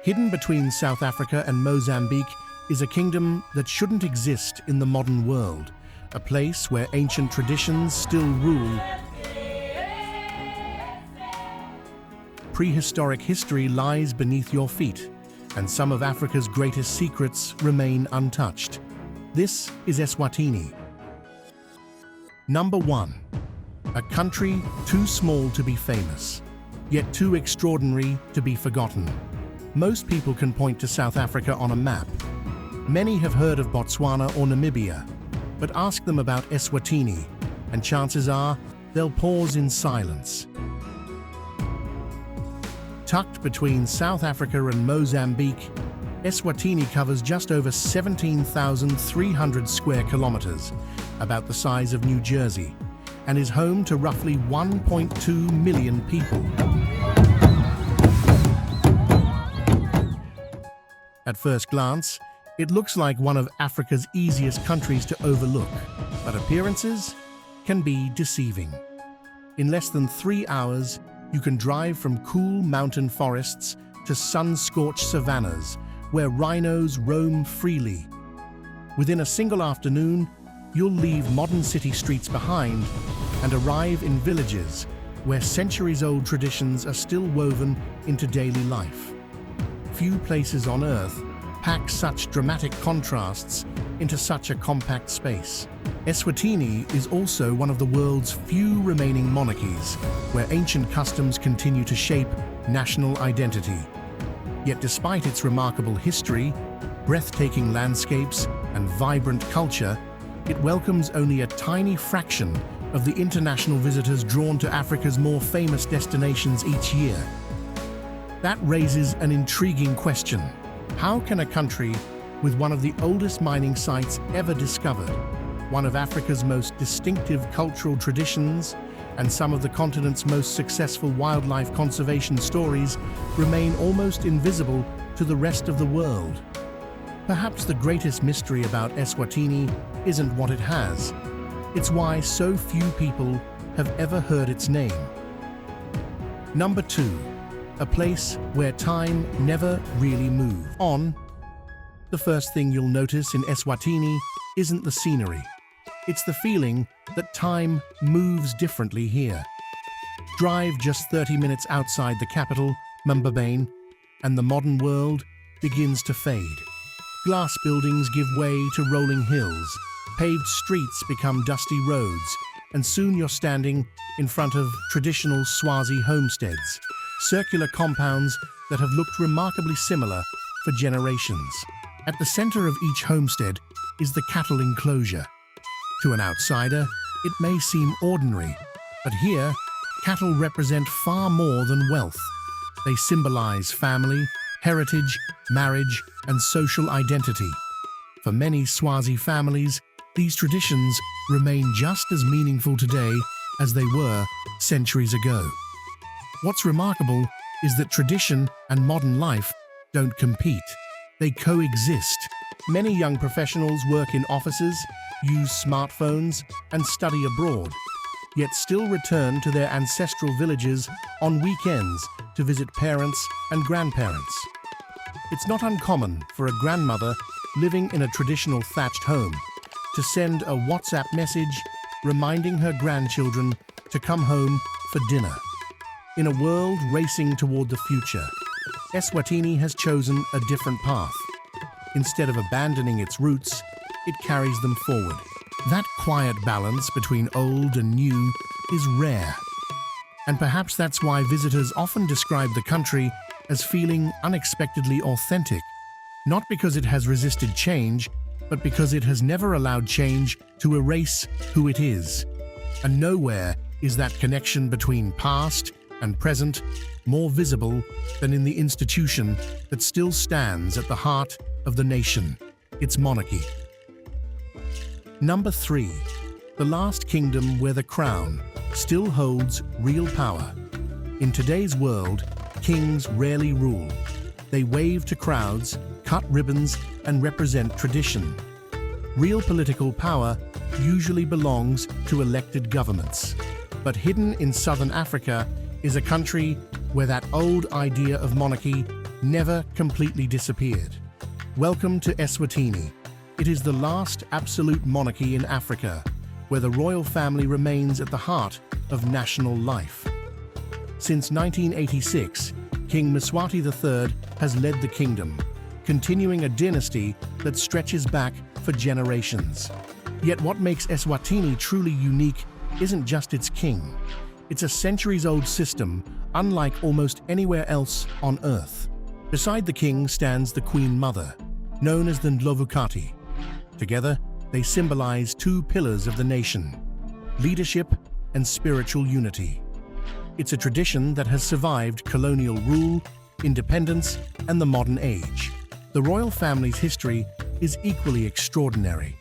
Hidden between South Africa and Mozambique is a kingdom that shouldn't exist in the modern world, a place where ancient traditions still rule. Prehistoric history lies beneath your feet, and some of Africa's greatest secrets remain untouched. This is Eswatini. Number 1. A country too small to be famous, yet too extraordinary to be forgotten. Most people can point to South Africa on a map. Many have heard of Botswana or Namibia, but ask them about Eswatini, and chances are they'll pause in silence. Tucked between South Africa and Mozambique, Eswatini covers just over 17,300 square kilometers, about the size of New Jersey, and is home to roughly 1.2 million people. At first glance, it looks like one of Africa's easiest countries to overlook, but appearances can be deceiving. In less than 3 hours, you can drive from cool mountain forests to sun-scorched savannas, where rhinos roam freely. Within a single afternoon, you'll leave modern city streets behind and arrive in villages where centuries-old traditions are still woven into daily life. Few places on Earth pack such dramatic contrasts into such a compact space. Eswatini is also one of the world's few remaining monarchies, where ancient customs continue to shape national identity. Yet despite its remarkable history, breathtaking landscapes, and vibrant culture, it welcomes only a tiny fraction of the international visitors drawn to Africa's more famous destinations each year. That raises an intriguing question. How can a country with one of the oldest mining sites ever discovered, one of Africa's most distinctive cultural traditions, and some of the continent's most successful wildlife conservation stories remain almost invisible to the rest of the world? Perhaps the greatest mystery about Eswatini isn't what it has. It's why so few people have ever heard its name. Number 2. A place where time never really moves on. The first thing you'll notice in Eswatini isn't the scenery. It's the feeling that time moves differently here. Drive just 30 minutes outside the capital, Mbabane, and the modern world begins to fade. Glass buildings give way to rolling hills, paved streets become dusty roads, and soon you're standing in front of traditional Swazi homesteads, circular compounds that have looked remarkably similar for generations. At the center of each homestead is the cattle enclosure. To an outsider, it may seem ordinary, but here, cattle represent far more than wealth. They symbolize family, heritage, marriage, and social identity. For many Swazi families, these traditions remain just as meaningful today as they were centuries ago. What's remarkable is that tradition and modern life don't compete. They coexist. Many young professionals work in offices, use smartphones, and study abroad, yet still return to their ancestral villages on weekends to visit parents and grandparents. It's not uncommon for a grandmother living in a traditional thatched home to send a WhatsApp message reminding her grandchildren to come home for dinner. In a world racing toward the future, Eswatini has chosen a different path. Instead of abandoning its roots, it carries them forward. That quiet balance between old and new is rare. And perhaps that's why visitors often describe the country as feeling unexpectedly authentic, not because it has resisted change, but because it has never allowed change to erase who it is. And nowhere is that connection between past and present more visible than in the institution that still stands at the heart of the nation, its monarchy. Number 3. The last kingdom where the crown still holds real power. In today's world, kings rarely rule. They wave to crowds, cut ribbons, and represent tradition. Real political power usually belongs to elected governments. But hidden in southern Africa is a country where that old idea of monarchy never completely disappeared. Welcome to Eswatini. It is the last absolute monarchy in Africa, where the royal family remains at the heart of national life. Since 1986, King Mswati III has led the kingdom, continuing a dynasty that stretches back for generations. Yet what makes Eswatini truly unique isn't just its king. It's a centuries-old system, unlike almost anywhere else on Earth. Beside the king stands the Queen Mother, known as the Ndlovukati. Together, they symbolize two pillars of the nation: leadership and spiritual unity. It's a tradition that has survived colonial rule, independence, and the modern age. The royal family's history is equally extraordinary.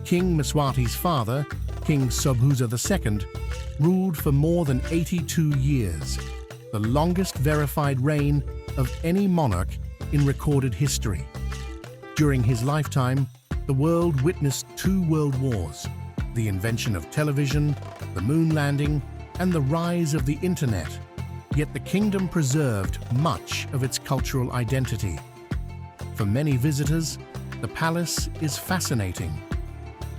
King Mswati's father, King Sobhuza II, ruled for more than 82 years, the longest verified reign of any monarch in recorded history. During his lifetime, the world witnessed 2 world wars, the invention of television, the moon landing, and the rise of the internet. Yet the kingdom preserved much of its cultural identity. For many visitors, the palace is fascinating.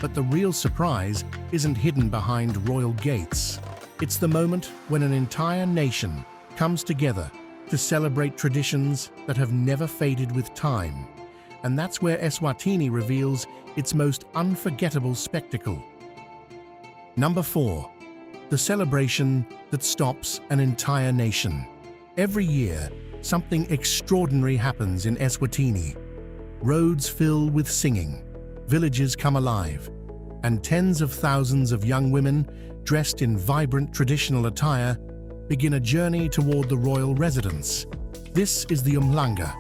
But the real surprise isn't hidden behind royal gates. It's the moment when an entire nation comes together to celebrate traditions that have never faded with time. And that's where Eswatini reveals its most unforgettable spectacle. Number 4. The celebration that stops an entire nation. Every year, something extraordinary happens in Eswatini. Roads fill with singing, villages come alive, and tens of thousands of young women, dressed in vibrant traditional attire, begin a journey toward the royal residence. This is the Umhlanga,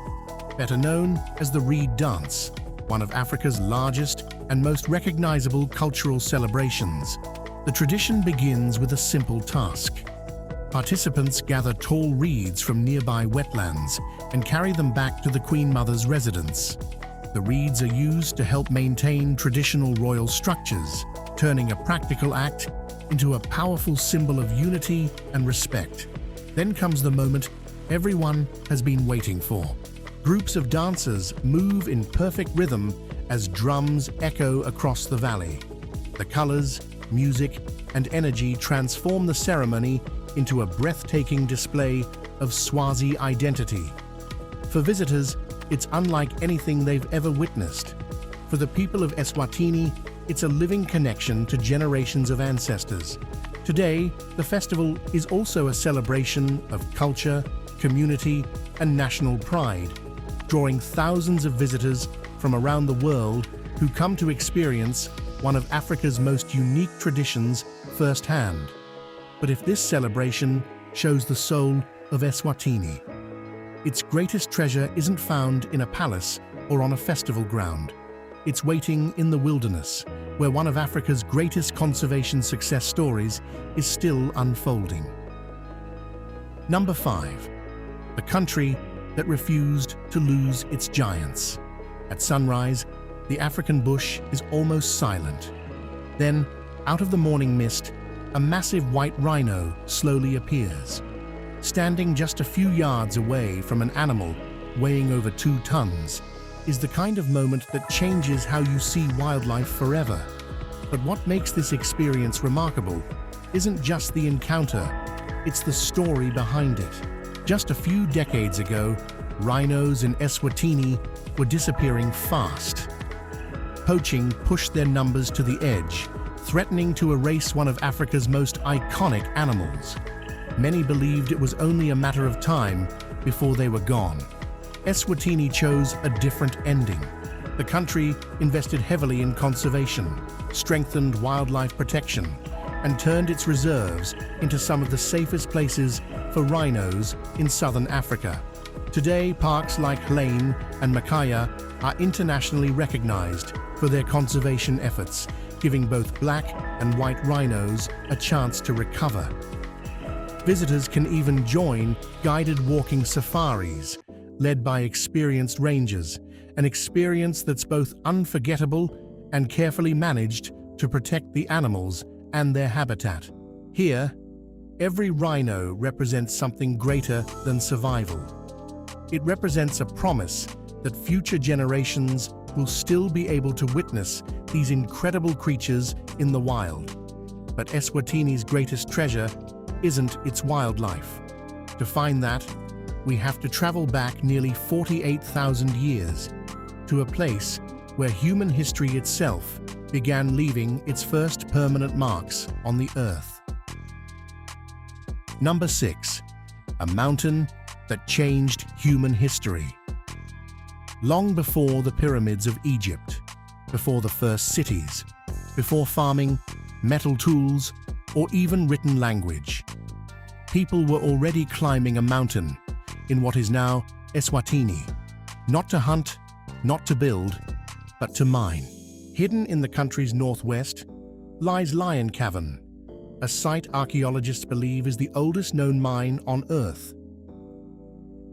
better known as the Reed Dance, one of Africa's largest and most recognizable cultural celebrations. The tradition begins with a simple task. Participants gather tall reeds from nearby wetlands and carry them back to the Queen Mother's residence. The reeds are used to help maintain traditional royal structures, turning a practical act into a powerful symbol of unity and respect. Then comes the moment everyone has been waiting for. Groups of dancers move in perfect rhythm as drums echo across the valley. The colors, music, and energy transform the ceremony into a breathtaking display of Swazi identity. For visitors, it's unlike anything they've ever witnessed. For the people of Eswatini, it's a living connection to generations of ancestors. Today, the festival is also a celebration of culture, community, and national pride, drawing thousands of visitors from around the world who come to experience one of Africa's most unique traditions firsthand. But if this celebration shows the soul of Eswatini, its greatest treasure isn't found in a palace or on a festival ground. It's waiting in the wilderness, where one of Africa's greatest conservation success stories is still unfolding. Number 5. The country that refused to lose its giants. At sunrise, the African bush is almost silent. Then, out of the morning mist, a massive white rhino slowly appears. Standing just a few yards away from an animal weighing over 2 tons is the kind of moment that changes how you see wildlife forever. But what makes this experience remarkable isn't just the encounter, it's the story behind it. Just a few decades ago, rhinos in Eswatini were disappearing fast. Poaching pushed their numbers to the edge, threatening to erase one of Africa's most iconic animals. Many believed it was only a matter of time before they were gone. Eswatini chose a different ending. The country invested heavily in conservation, strengthened wildlife protection, and turned its reserves into some of the safest places for rhinos in southern Africa. Today, parks like Lane and Makaya are internationally recognized for their conservation efforts, giving both black and white rhinos a chance to recover. Visitors can even join guided walking safaris, led by experienced rangers, an experience that's both unforgettable and carefully managed to protect the animals and their habitat. Here, every rhino represents something greater than survival. It represents a promise that future generations will still be able to witness these incredible creatures in the wild. But Eswatini's greatest treasure isn't its wildlife. To find that, we have to travel back nearly 48,000 years to a place where human history itself began leaving its first permanent marks on the earth. Number 6. A mountain that changed human history. Long before the pyramids of Egypt, before the first cities, before farming, metal tools, or even written language, people were already climbing a mountain in what is now Eswatini, not to hunt, not to build, but to mine. Hidden in the country's northwest lies Lion Cavern, a site archaeologists believe is the oldest known mine on Earth.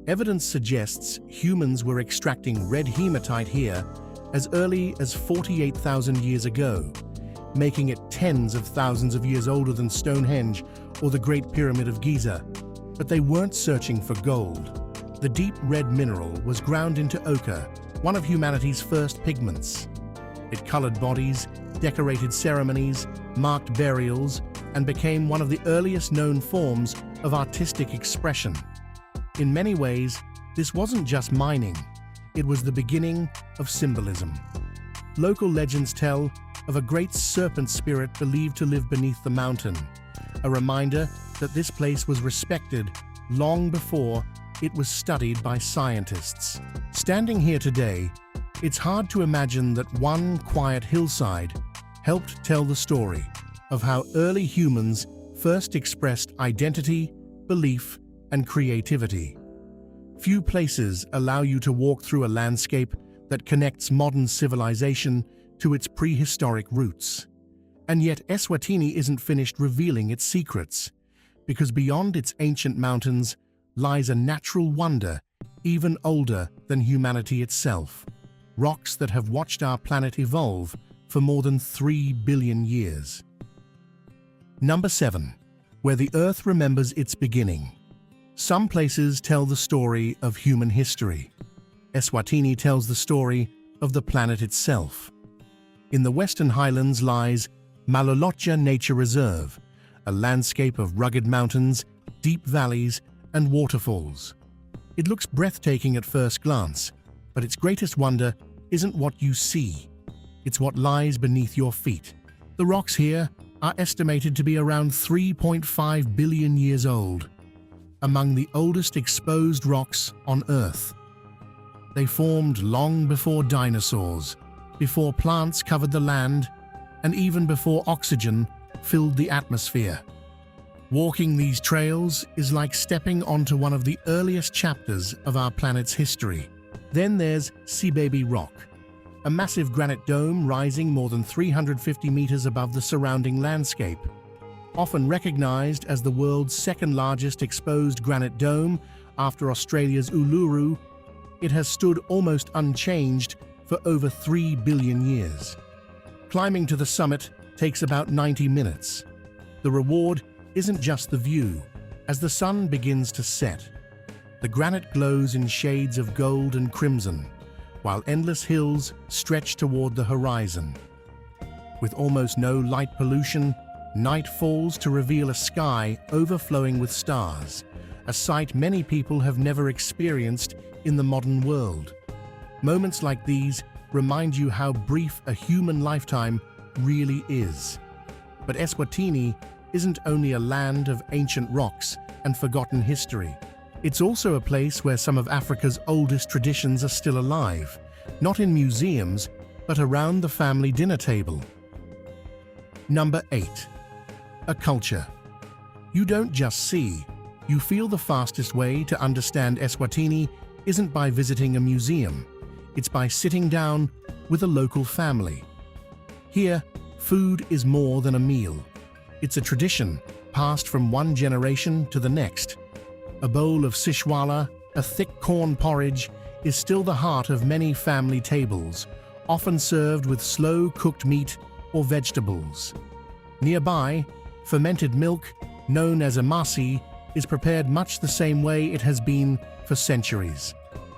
Evidence suggests humans were extracting red hematite here as early as 48,000 years ago, making it tens of thousands of years older than Stonehenge or the Great Pyramid of Giza. But they weren't searching for gold. The deep red mineral was ground into ochre, one of humanity's first pigments. It colored bodies, decorated ceremonies, marked burials, and became one of the earliest known forms of artistic expression. In many ways, this wasn't just mining, it was the beginning of symbolism. Local legends tell of a great serpent spirit believed to live beneath the mountain, a reminder that this place was respected long before it was studied by scientists. Standing here today, it's hard to imagine that one quiet hillside helped tell the story of how early humans first expressed identity, belief, and creativity. Few places allow you to walk through a landscape that connects modern civilization to its prehistoric roots. And yet Eswatini isn't finished revealing its secrets, because beyond its ancient mountains lies a natural wonder even older than humanity itself. Rocks that have watched our planet evolve for more than 3 billion years. Number 7. Where the Earth remembers its beginning. Some places tell the story of human history. Eswatini tells the story of the planet itself. In the Western Highlands lies Malolotja Nature Reserve, a landscape of rugged mountains, deep valleys, and waterfalls. It looks breathtaking at first glance, but its greatest wonder isn't what you see, it's what lies beneath your feet. The rocks here are estimated to be around 3.5 billion years old, among the oldest exposed rocks on Earth. They formed long before dinosaurs, before plants covered the land, and even before oxygen filled the atmosphere. Walking these trails is like stepping onto one of the earliest chapters of our planet's history. Then there's Seababy Rock, a massive granite dome rising more than 350 meters above the surrounding landscape. Often recognized as the world's second largest exposed granite dome after Australia's Uluru, it has stood almost unchanged for over 3 billion years. Climbing to the summit takes about 90 minutes. The reward isn't just the view. As the sun begins to set, the granite glows in shades of gold and crimson, while endless hills stretch toward the horizon. With almost no light pollution, night falls to reveal a sky overflowing with stars, a sight many people have never experienced in the modern world. Moments like these remind you how brief a human lifetime really is. But Eswatini isn't only a land of ancient rocks and forgotten history. It's also a place where some of Africa's oldest traditions are still alive, not in museums, but around the family dinner table. Number 8. A culture. You don't just see, you feel. The fastest way to understand Eswatini isn't by visiting a museum, it's by sitting down with a local family. Here, food is more than a meal. It's a tradition passed from one generation to the next. A bowl of sishwala, a thick corn porridge, is still the heart of many family tables, often served with slow-cooked meat or vegetables. Nearby, fermented milk, known as amasi, is prepared much the same way it has been for centuries.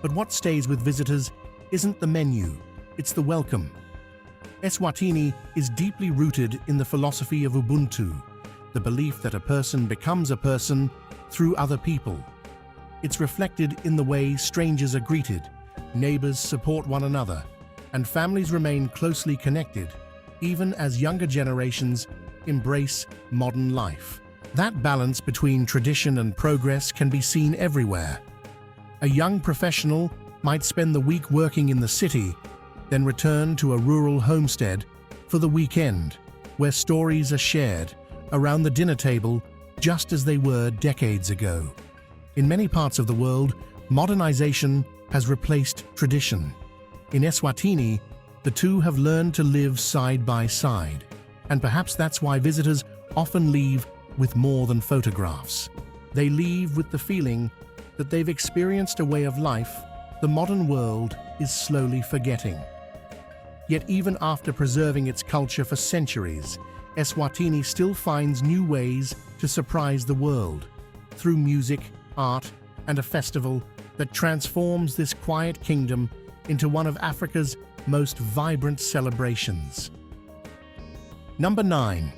But what stays with visitors isn't the menu, it's the welcome. Eswatini is deeply rooted in the philosophy of Ubuntu, the belief that a person becomes a person through other people. It's reflected in the way strangers are greeted, neighbors support one another, and families remain closely connected, even as younger generations embrace modern life. That balance between tradition and progress can be seen everywhere. A young professional might spend the week working in the city, then return to a rural homestead for the weekend, where stories are shared around the dinner table just as they were decades ago. In many parts of the world, modernization has replaced tradition. In Eswatini, the two have learned to live side by side, and perhaps that's why visitors often leave with more than photographs. They leave with the feeling that they've experienced a way of life the modern world is slowly forgetting. Yet even after preserving its culture for centuries, Eswatini still finds new ways to surprise the world through music, art, and a festival that transforms this quiet kingdom into one of Africa's most vibrant celebrations. Number 9.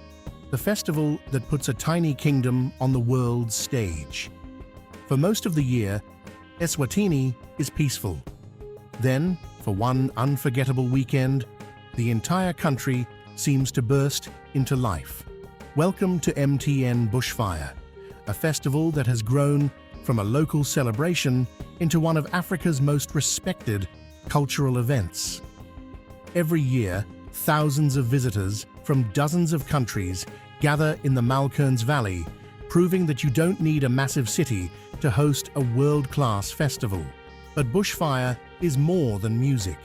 The festival that puts a tiny kingdom on the world's stage. For most of the year, Eswatini is peaceful. Then, for one unforgettable weekend, the entire country seems to burst into life. Welcome to MTN Bushfire, a festival that has grown from a local celebration into one of Africa's most respected cultural events. Every year, thousands of visitors from dozens of countries gather in the Malkerns Valley, proving that you don't need a massive city to host a world-class festival. But Bushfire is more than music.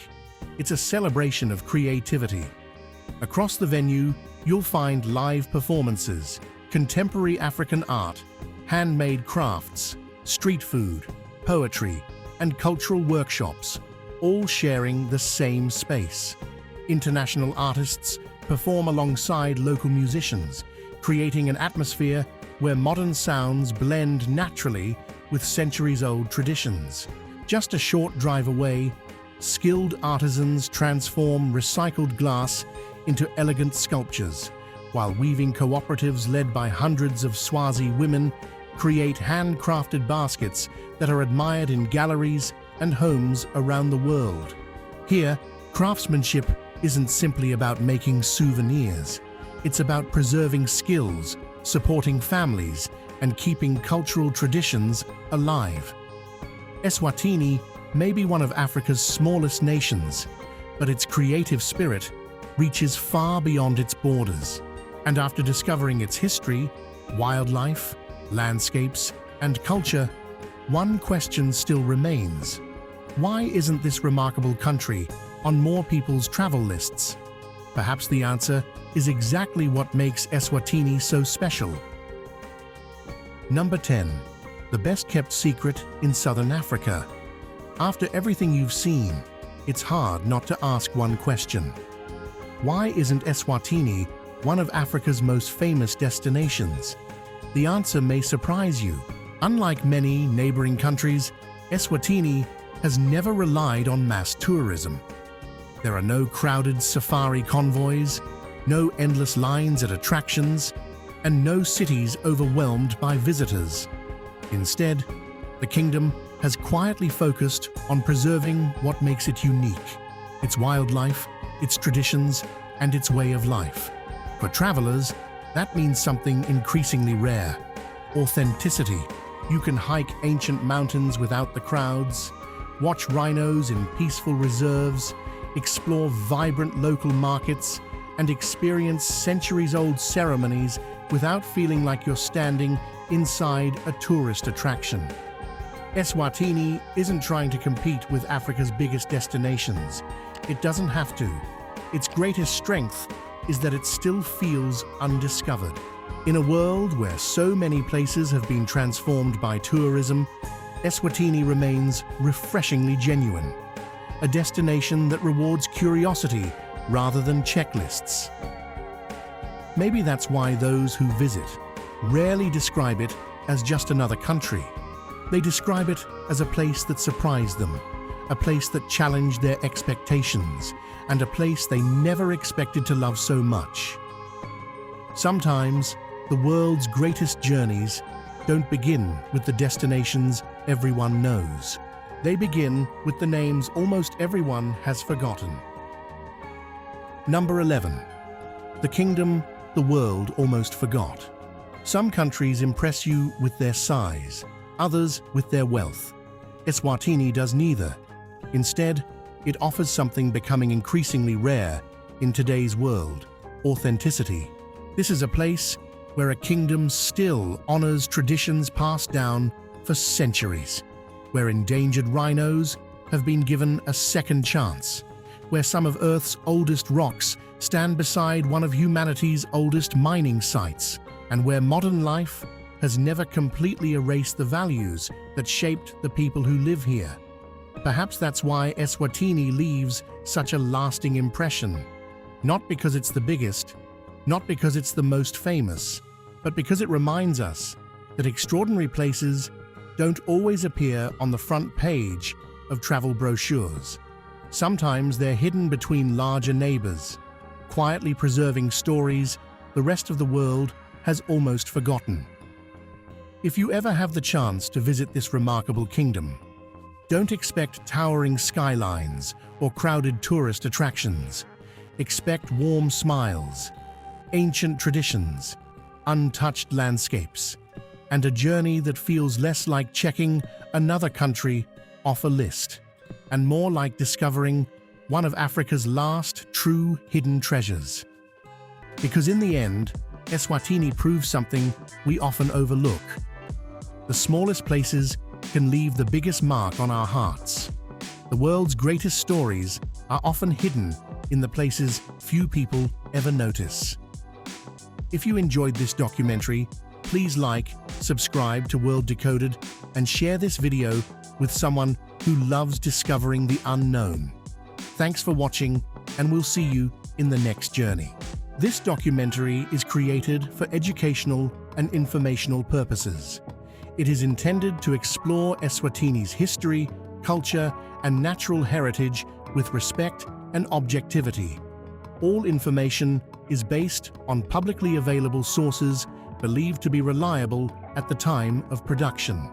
It's a celebration of creativity. Across the venue, you'll find live performances, contemporary African art, handmade crafts, street food, poetry, and cultural workshops, all sharing the same space. International artists perform alongside local musicians, creating an atmosphere where modern sounds blend naturally with centuries-old traditions. Just a short drive away, skilled artisans transform recycled glass into elegant sculptures, while weaving cooperatives led by hundreds of Swazi women create handcrafted baskets that are admired in galleries and homes around the world. Here, craftsmanship isn't simply about making souvenirs. It's about preserving skills, supporting families, and keeping cultural traditions alive. Eswatini may be one of Africa's smallest nations, but its creative spirit reaches far beyond its borders. And after discovering its history, wildlife, landscapes, and culture, one question still remains. Why isn't this remarkable country on more people's travel lists? Perhaps the answer is exactly what makes Eswatini so special. Number 10. The best-kept secret in Southern Africa. After everything you've seen, it's hard not to ask one question. Why isn't Eswatini one of Africa's most famous destinations? The answer may surprise you. Unlike many neighboring countries, Eswatini has never relied on mass tourism. There are no crowded safari convoys, no endless lines at attractions, and no cities overwhelmed by visitors. Instead, the kingdom has quietly focused on preserving what makes it unique: its wildlife, its traditions, and its way of life. For travelers, that means something increasingly rare: authenticity. You can hike ancient mountains without the crowds, watch rhinos in peaceful reserves, explore vibrant local markets, and experience centuries-old ceremonies without feeling like you're standing inside a tourist attraction. Eswatini isn't trying to compete with Africa's biggest destinations. It doesn't have to. Its greatest strength is that it still feels undiscovered. In a world where so many places have been transformed by tourism, Eswatini remains refreshingly genuine. A destination that rewards curiosity rather than checklists. Maybe that's why those who visit rarely describe it as just another country. They describe it as a place that surprised them, a place that challenged their expectations, and a place they never expected to love so much. Sometimes, the world's greatest journeys don't begin with the destinations everyone knows. They begin with the names almost everyone has forgotten. Number 11. The kingdom the world almost forgot. Some countries impress you with their size, others with their wealth. Eswatini does neither. Instead, it offers something becoming increasingly rare in today's world: authenticity. This is a place where a kingdom still honors traditions passed down for centuries, where endangered rhinos have been given a second chance, where some of Earth's oldest rocks stand beside one of humanity's oldest mining sites, and where modern life has never completely erased the values that shaped the people who live here. Perhaps that's why Eswatini leaves such a lasting impression. Not because it's the biggest, not because it's the most famous, but because it reminds us that extraordinary places don't always appear on the front page of travel brochures. Sometimes they're hidden between larger neighbors, quietly preserving stories the rest of the world has almost forgotten. If you ever have the chance to visit this remarkable kingdom, don't expect towering skylines or crowded tourist attractions. Expect warm smiles, ancient traditions, untouched landscapes, and a journey that feels less like checking another country off a list, and more like discovering one of Africa's last true hidden treasures. Because in the end, Eswatini proves something we often overlook. The smallest places can leave the biggest mark on our hearts. The world's greatest stories are often hidden in the places few people ever notice. If you enjoyed this documentary, please like, subscribe to World Decoded, and share this video with someone who loves discovering the unknown. Thanks for watching, and we'll see you in the next journey. This documentary is created for educational and informational purposes. It is intended to explore Eswatini's history, culture, and natural heritage with respect and objectivity. All information is based on publicly available sources believed to be reliable at the time of production.